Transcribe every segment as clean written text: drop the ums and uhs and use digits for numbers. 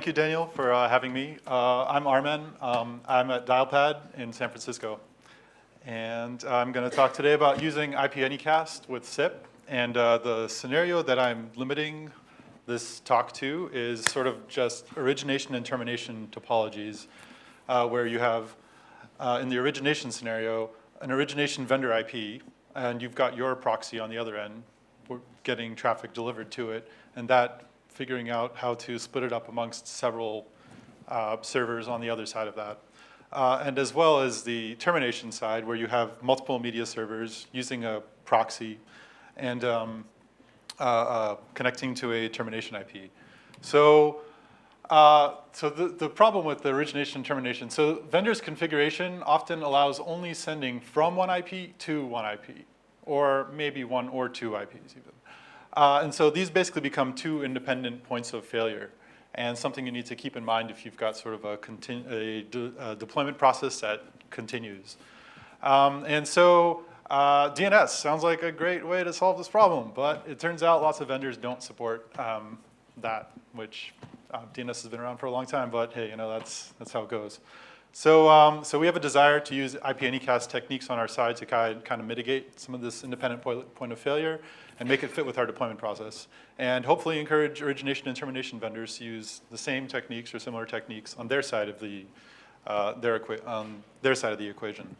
Thank you, Daniel, for having me. I'm Armen. I'm at Dialpad in San Francisco. And I'm going to talk today about using IP Anycast with SIP. And the scenario that I'm limiting this talk to is sort of just origination and termination topologies, where you have, in the origination scenario, an origination vendor IP, and you've got your proxy on the other end. We're getting traffic delivered to it, and that figuring out how to split it up amongst several servers on the other side of that. And as well as the termination side, where you have multiple media servers using a proxy and connecting to a termination IP. So, the problem with the origination and termination, so vendor's configuration often allows only sending from one IP to one IP, or maybe one or two IPs even. And so these basically become two independent points of failure, and something you need to keep in mind if you've got sort of a deployment process that continues. And so DNS sounds like a great way to solve this problem, but it turns out lots of vendors don't support that, which DNS has been around for a long time, but hey, that's how it goes. So, so we have a desire to use IP Anycast techniques on our side to kind of mitigate some of this independent point of failure and make it fit with our deployment process, and hopefully encourage origination and termination vendors to use the same techniques or similar techniques on their side of the equation.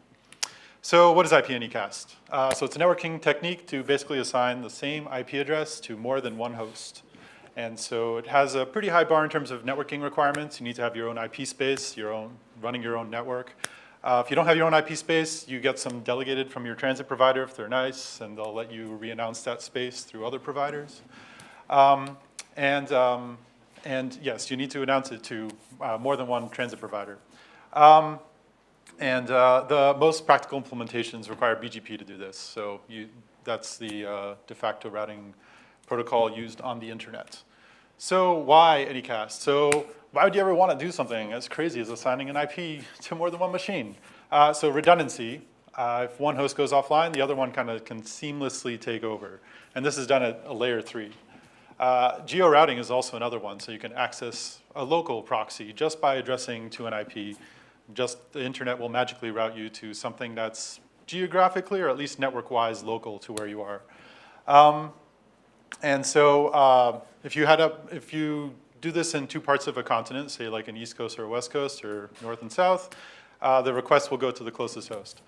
So what is IP Anycast? So it's a networking technique to basically assign the same IP address to more than one host. And so it has a pretty high bar in terms of networking requirements. You need to have your own IP space, running your own network. If you don't have your own IP space, you get some delegated from your transit provider if they're nice, and they'll let you re-announce that space through other providers. And yes, you need to announce it to more than one transit provider. The most practical implementations require BGP to do this. So that's the de facto routing protocol used on the internet. So why Anycast? So why would you ever want to do something as crazy as assigning an IP to more than one machine? So redundancy. If one host goes offline, the other one kind of can seamlessly take over. And this is done at a layer 3. Geo-routing is also another one. So you can access a local proxy just by addressing to an IP. Just the internet will magically route you to something that's geographically or at least network-wise local to where you are. And so if you do this in two parts of a continent, say like an East Coast or a West Coast or North and South, the request will go to the closest host.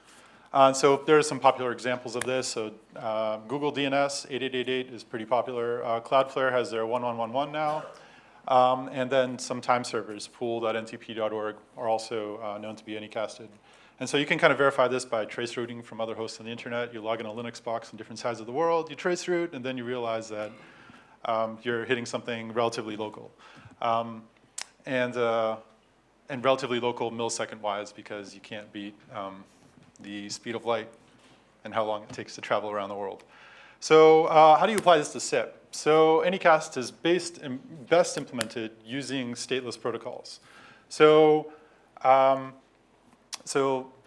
So there are some popular examples of this. So Google DNS 8888 is pretty popular. Cloudflare has their 1111 now. And then some time servers, pool.ntp.org, are also known to be anycasted. And so you can kind of verify this by trace routing from other hosts on the internet. You log in a Linux box in different sides of the world, you trace route, and then you realize that you're hitting something relatively local. And relatively local millisecond-wise, because you can't beat the speed of light and how long it takes to travel around the world. So how do you apply this to SIP? So Anycast is best implemented using stateless protocols.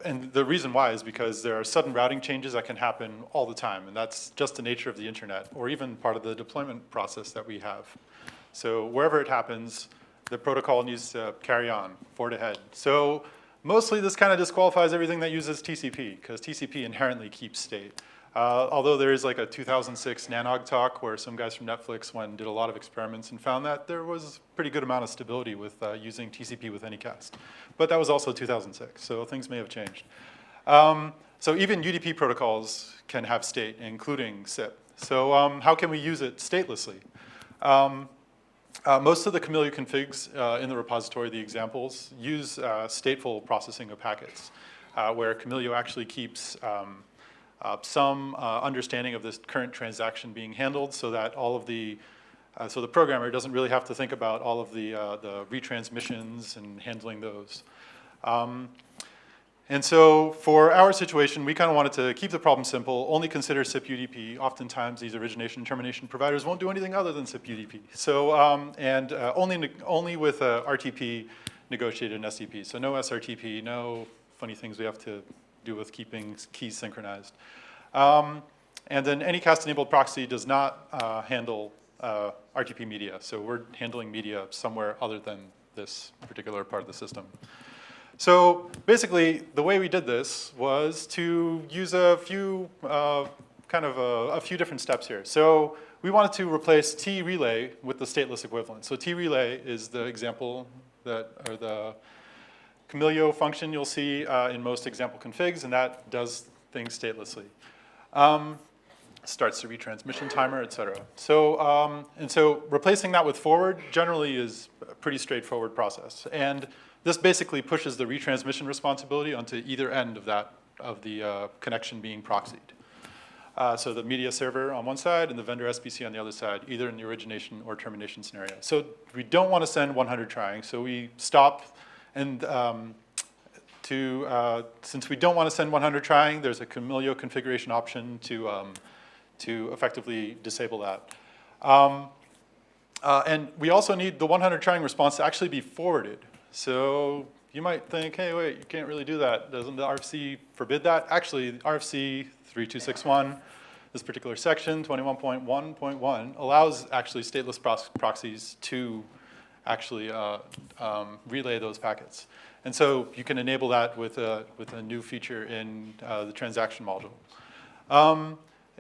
And the reason why is because there are sudden routing changes that can happen all the time, and that's just the nature of the internet, or even part of the deployment process that we have. So wherever it happens, the protocol needs to carry on, forward ahead. So mostly this kind of disqualifies everything that uses TCP, because TCP inherently keeps state. Although there is like a 2006 Nanog talk where some guys from Netflix went and did a lot of experiments and found that there was a pretty good amount of stability with using TCP with Anycast. But that was also 2006, so things may have changed. So even UDP protocols can have state, including SIP. So how can we use it statelessly? Most of the Kamailio configs in the repository, the examples, use stateful processing of packets, where Kamailio actually keeps some understanding of this current transaction being handled, so that all of the so the programmer doesn't really have to think about all of the retransmissions and handling those. And so for our situation, we kind of wanted to keep the problem simple, only consider SIP UDP. Oftentimes, these origination and termination providers won't do anything other than SIP UDP. So only with RTP negotiated an SDP. So no SRTP, no funny things we have to do with keeping keys synchronized. And then Anycast-enabled proxy does not handle RTP media. So we're handling media somewhere other than this particular part of the system. So basically, the way we did this was to use a few, a few different steps here. So we wanted to replace T-relay with the stateless equivalent. So T-relay is the example that, or the Kamailio function you'll see in most example configs, and that does things statelessly. Starts the retransmission timer, et cetera. So, and so replacing that with forward generally is a pretty straightforward process. And this basically pushes the retransmission responsibility onto either end of that, of the connection being proxied. So the media server on one side and the vendor SBC on the other side, either in the origination or termination scenario. So we don't want to send 100 trying, so we stop. And since we don't want to send 100 trying, there's a Kamailio configuration option to effectively disable that. And we also need the 100 trying response to actually be forwarded. So you might think, hey, wait, you can't really do that. Doesn't the RFC forbid that? Actually, RFC 3261, this particular section, 21.1.1, allows actually stateless proxies to actually relay those packets. And so you can enable that with a new feature in the transaction module.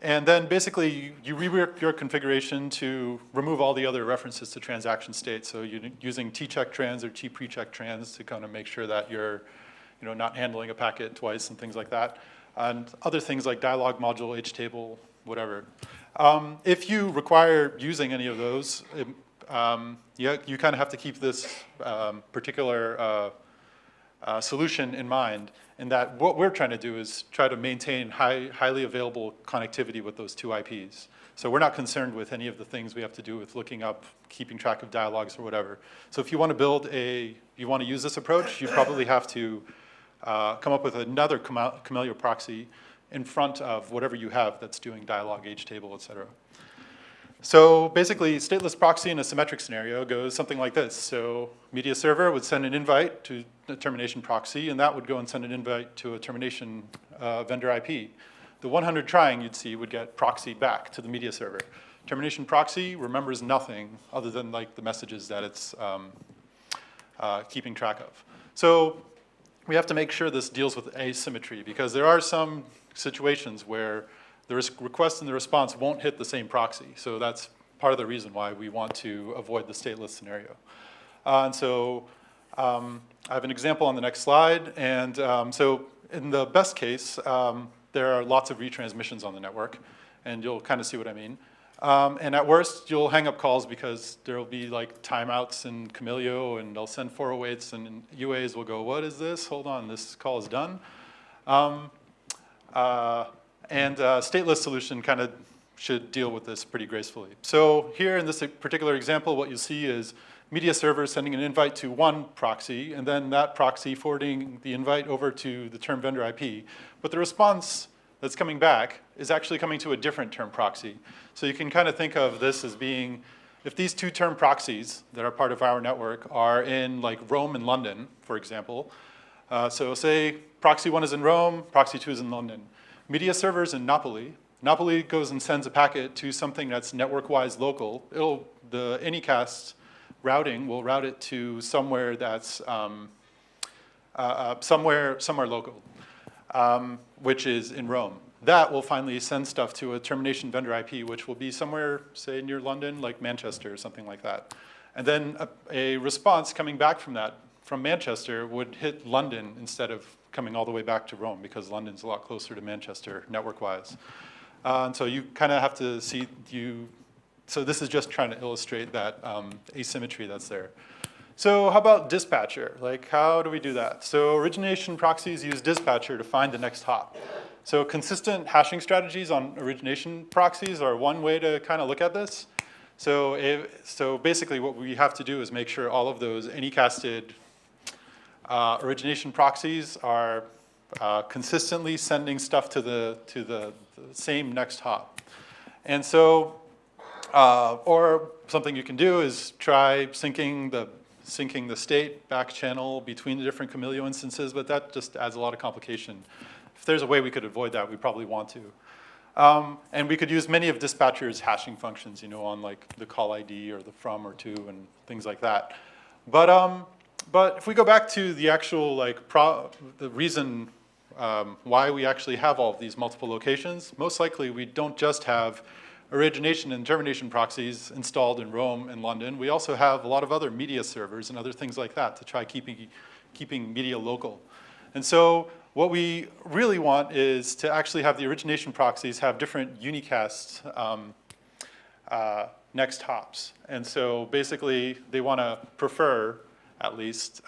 And then basically, you rework your configuration to remove all the other references to transaction state. So you're using t-check trans or t-precheck trans to kind of make sure that you're not handling a packet twice and things like that. And other things like dialog module, htable, whatever. If you require using any of those, you kind of have to keep this particular solution in mind, in that what we're trying to do is try to maintain highly available connectivity with those two IPs. So we're not concerned with any of the things we have to do with looking up, keeping track of dialogues or whatever. So if you want to you want to use this approach, you probably have to come up with another Kamailio proxy in front of whatever you have that's doing dialog, htable, et cetera. So basically, stateless proxy in a symmetric scenario goes something like this. So media server would send an invite to the termination proxy, and that would go and send an invite to a termination vendor IP. The 100 trying you'd see would get proxied back to the media server. Termination proxy remembers nothing other than like the messages that it's keeping track of. So we have to make sure this deals with asymmetry, because there are some situations where the request and the response won't hit the same proxy. So that's part of the reason why we want to avoid the stateless scenario. And so I have an example on the next slide. And so in the best case, there are lots of retransmissions on the network. And you'll kind of see what I mean. And at worst, you'll hang up calls because there will be like timeouts in Kamailio, and they'll send 408s, and UAs will go, what is this? Hold on, this call is done. And stateless solution kind of should deal with this pretty gracefully. So here in this particular example, what you see is media server sending an invite to one proxy, and then that proxy forwarding the invite over to the term vendor IP. But the response that's coming back is actually coming to a different term proxy. So you can kind of think of this as being, if these two term proxies that are part of our network are in like Rome and London, for example. So say proxy 1 is in Rome, proxy 2 is in London. Media servers in Napoli. Napoli goes and sends a packet to something that's network-wise local. The Anycast routing will route it to somewhere that's somewhere local, which is in Rome. That will finally send stuff to a termination vendor IP, which will be somewhere, say, near London, like Manchester or something like that. And then a response coming back from that, from Manchester, would hit London instead of coming all the way back to Rome, because London's a lot closer to Manchester network-wise. And so you kind of have to see, so this is just trying to illustrate that asymmetry that's there. So how about dispatcher? Like, how do we do that? So origination proxies use dispatcher to find the next hop. So consistent hashing strategies on origination proxies are one way to kind of look at this. So basically what we have to do is make sure all of those anycasted origination proxies are consistently sending stuff to the same next hop. And so, or something you can do is try syncing the state back channel between the different Kamailio instances, but that just adds a lot of complication. If there's a way we could avoid that, we probably want to. And we could use many of dispatcher's hashing functions, you know, on like the call ID or the from or to and things like that. But if we go back to the actual like the reason why we actually have all of these multiple locations, most likely we don't just have origination and termination proxies installed in Rome and London. We also have a lot of other media servers and other things like that to try keeping media local. And so what we really want is to actually have the origination proxies have different unicast next hops. And so basically they want to prefer at least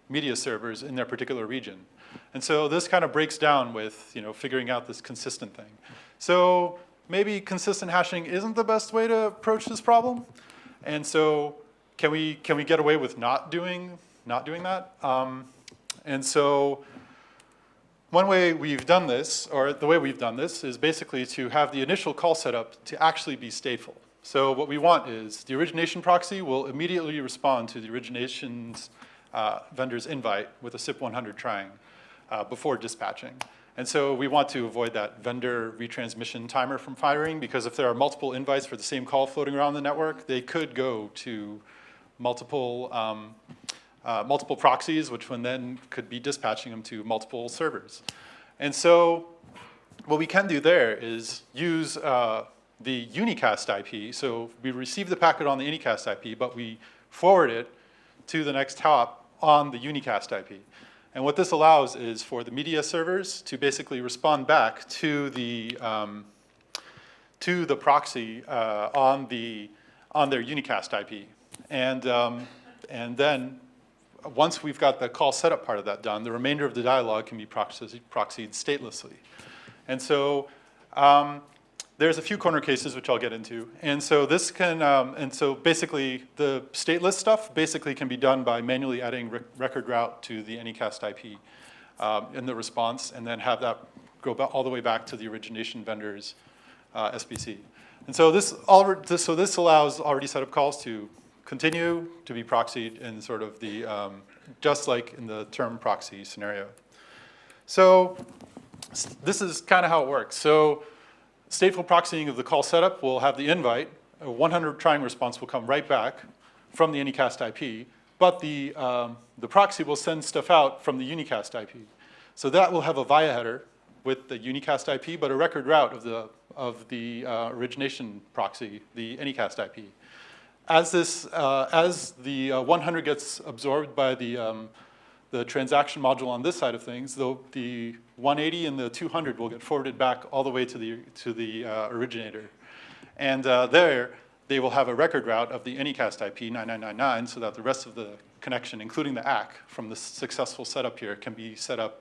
media servers in their particular region. And so this kind of breaks down with, you know, figuring out this consistent thing. So maybe consistent hashing isn't the best way to approach this problem. And so can we get away with not doing that? And so one way we've done this, or the way we've done this, is basically to have the initial call setup to actually be stateful. So what we want is the origination proxy will immediately respond to the origination's vendor's invite with a SIP100 trying before dispatching. And so we want to avoid that vendor retransmission timer from firing, because if there are multiple invites for the same call floating around the network, they could go to multiple proxies, which one then could be dispatching them to multiple servers. And so what we can do there is use the unicast IP. So we receive the packet on the anycast IP, but we forward it to the next hop on the unicast IP. And what this allows is for the media servers to basically respond back to the proxy on their unicast IP. And then once we've got the call setup part of that done, the remainder of the dialogue can be proxied statelessly. And so there's a few corner cases which I'll get into. And so this can, and so basically the stateless stuff basically can be done by manually adding record route to the Anycast IP in the response, and then have that go all the way back to the origination vendor's SBC. And so this allows already set up calls to continue to be proxied in sort of the, just like in the term proxy scenario. So this is kind of how it works. So stateful proxying of the call setup will have the invite. A 100 trying response will come right back from the Anycast IP, but the proxy will send stuff out from the unicast IP. So that will have a via header with the unicast IP, but a record route of the origination proxy, the Anycast IP. As the 100 gets absorbed by the transaction module on this side of things, the 180 and the 200 will get forwarded back all the way to the originator. And there, they will have a record route of the Anycast IP 9999, so that the rest of the connection, including the ACK from the successful setup here, can be set up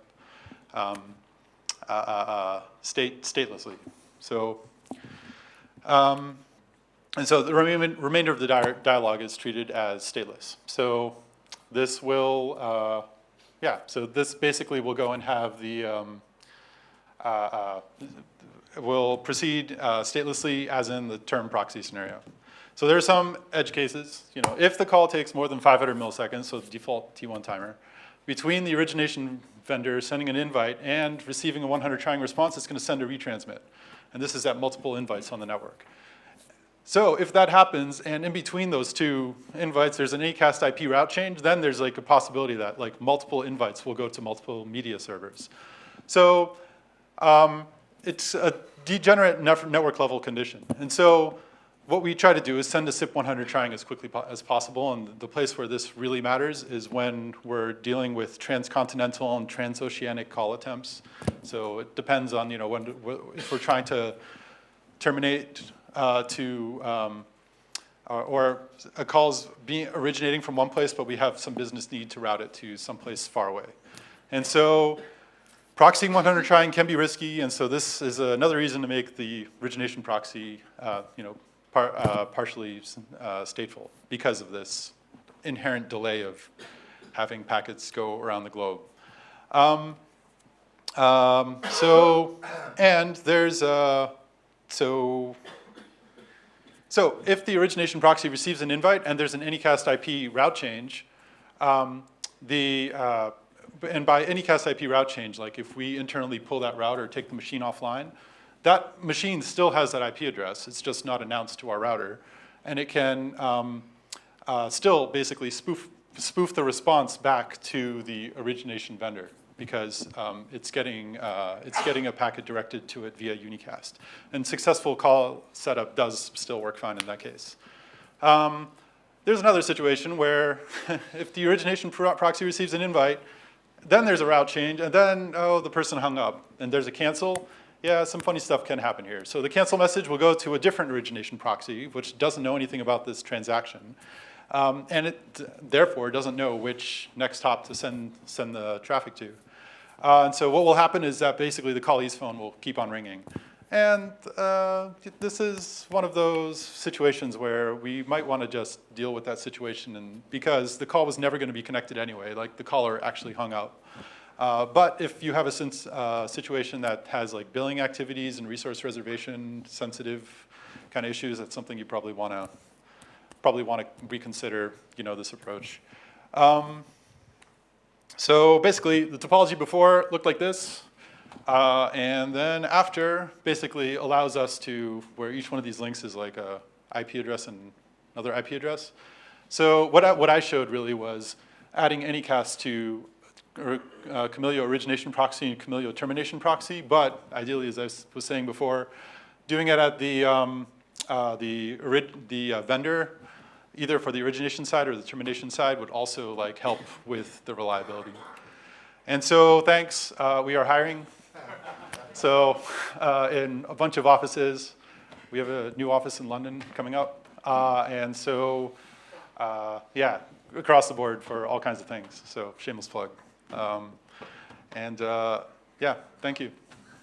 statelessly. So, and so the remainder of the dialogue is treated as stateless. So this will, so this basically will go and have the, will proceed statelessly as in the term proxy scenario. So there are some edge cases. You know, if the call takes more than 500 milliseconds, so the default T1 timer, between the origination vendor sending an invite and receiving a 100 trying response, it's going to send a retransmit. And this is at multiple invites on the network. So if that happens, and in between those two invites, there's an Anycast IP route change, then there's like a possibility that like multiple invites will go to multiple media servers. So it's a degenerate network level condition. And so what we try to do is send a SIP100 trying as quickly as possible. And the place where this really matters is when we're dealing with transcontinental and transoceanic call attempts. So it depends on, you know, if we're trying to terminate or a call's originating from one place, but we have some business need to route it to someplace far away. And so proxying 100 trying can be risky, and so this is another reason to make the origination proxy, partially stateful because of this inherent delay of having packets go around the globe. And there's So if the origination proxy receives an invite and there's an Anycast IP route change, and by Anycast IP route change, like if we internally pull that route or take the machine offline, that machine still has that IP address. It's just not announced to our router. And it can still basically spoof the response back to the origination vendor because it's getting a packet directed to it via unicast. And successful call setup does still work fine in that case. There's another situation where if the origination proxy receives an invite, then there's a route change, and then, oh, the person hung up, and there's a cancel. Yeah, some funny stuff can happen here. So the cancel message will go to a different origination proxy, which doesn't know anything about this transaction. And it, therefore, doesn't know which next hop to send the traffic to. And so what will happen is that basically the callee's phone will keep on ringing. And this is one of those situations where we might want to just deal with that situation, and because the call was never going to be connected anyway, like the caller actually hung up. But if you have a situation that has like billing activities and resource reservation sensitive kind of issues, that's something you probably want to reconsider, this approach. So basically, the topology before looked like this. And then after basically allows us to, where each one of these links is like a IP address and another IP address. So what I showed really was adding Anycast to Kamailio origination proxy and Kamailio termination proxy, but ideally, as I was saying before, doing it at the vendor, either for the origination side or the termination side, would also like help with the reliability. And so thanks, we are hiring. So in a bunch of offices, we have a new office in London coming up. And so, yeah, across the board for all kinds of things. So shameless plug. Yeah, thank you.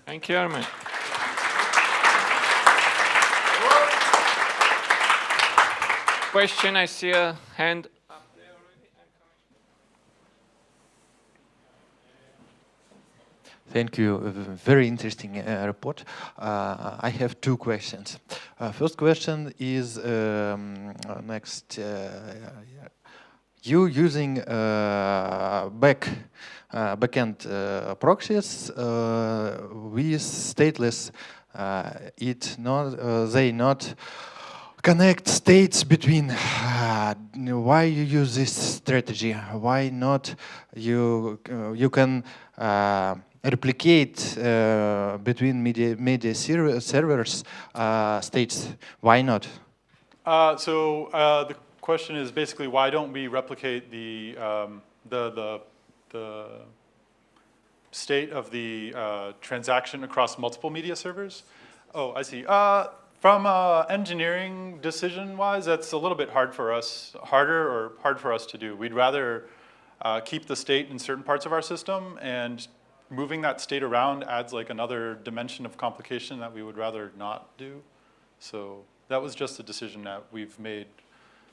Thank you, Armen. Question, I see a hand. Thank you. Very interesting report. I have two questions. First question is next. You using backend proxies with stateless. They not connect states between. Why you use this strategy? Why not you can replicate between media servers states? Why not? The question is basically why don't we replicate the state of the transaction across multiple media servers? Oh, I see. From engineering decision-wise, that's a little bit hard for us to do. We'd rather keep the state in certain parts of our system, and moving that state around adds like another dimension of complication that we would rather not do. So that was just a decision that we've made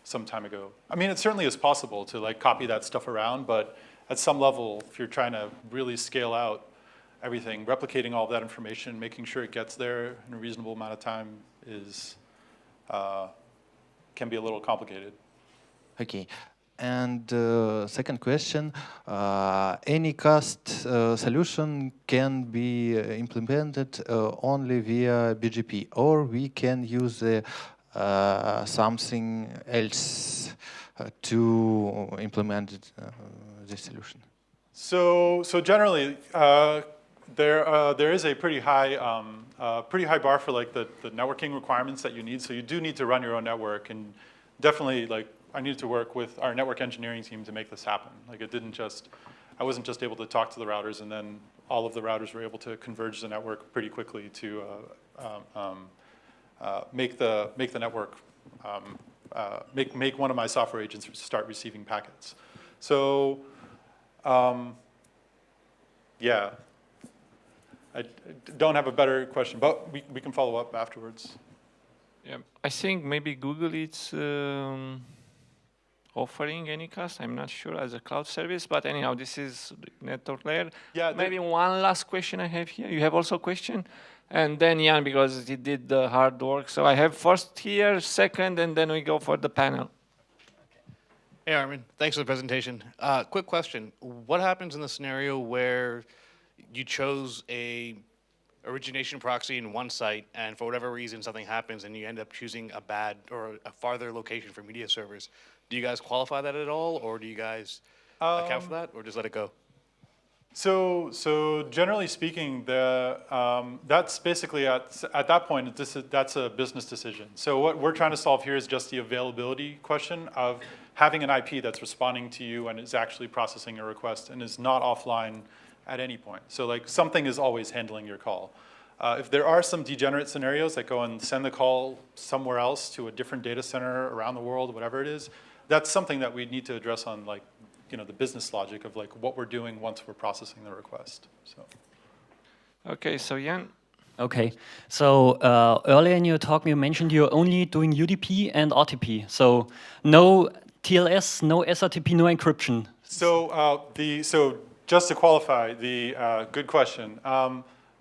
some time ago. I mean, it certainly is possible to like copy that stuff around, but at some level, if you're trying to really scale out everything, replicating all of that information, making sure it gets there in a reasonable amount of time can be a little complicated. Okay. And second question, Anycast solution can be implemented only via BGP, or we can use something else to implement this solution? So generally, there is a pretty high bar for like the networking requirements that you need. So you do need to run your own network, and definitely like I needed to work with our network engineering team to make this happen. Like I wasn't just able to talk to the routers and then all of the routers were able to converge the network pretty quickly to make the network, make one of my software agents start receiving packets. So, yeah, I don't have a better question, but we can follow up afterwards. Yeah, I think maybe Google is offering Anycast. I'm not sure as a cloud service, but anyhow, this is network layer. Yeah. Maybe one last question I have here. You have also a question, and then Jan, because he did the hard work. So I have first here, second, and then we go for the panel. Hey, Armen. Thanks for the presentation. Quick question. What happens in the scenario where you chose a origination proxy in one site, and for whatever reason something happens and you end up choosing a bad or a farther location for media servers, do you guys qualify that at all, or do you guys account for that, or just let it go? So generally speaking, that's basically at that point, that's a business decision. So what we're trying to solve here is just the availability question of having an IP that's responding to you and is actually processing a request and is not offline at any point. So like something is always handling your call. If there are some degenerate scenarios that go and send the call somewhere else to a different data center around the world, whatever it is, that's something that we need to address on like, the business logic of like what we're doing once we're processing the request. So. Okay, so Jan. Okay, so earlier in your talk you mentioned you're only doing UDP and RTP. So no TLS, no SRTP, no encryption. So so just to qualify, good question.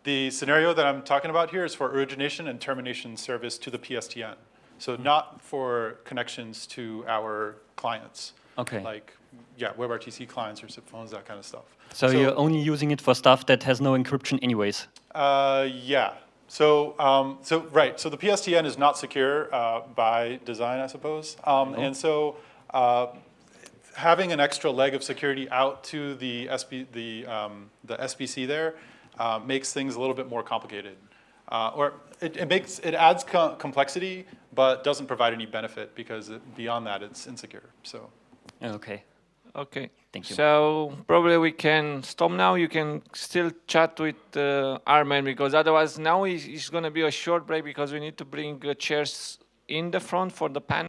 The scenario that I'm talking about here is for origination and termination service to the PSTN. So not for connections to our clients. Okay. Like, yeah, WebRTC clients or SIP phones, that kind of stuff. So you're only using it for stuff that has no encryption anyways? Yeah. So right. So the PSTN is not secure by design, I suppose. And so having an extra leg of security out to the SBC there makes things a little bit more complicated. Or it adds complexity, but doesn't provide any benefit because beyond that, it's insecure. So. Okay. Okay. Thank you. So probably we can stop now. You can still chat with Armen because otherwise now it's going to be a short break because we need to bring chairs in the front for the panel.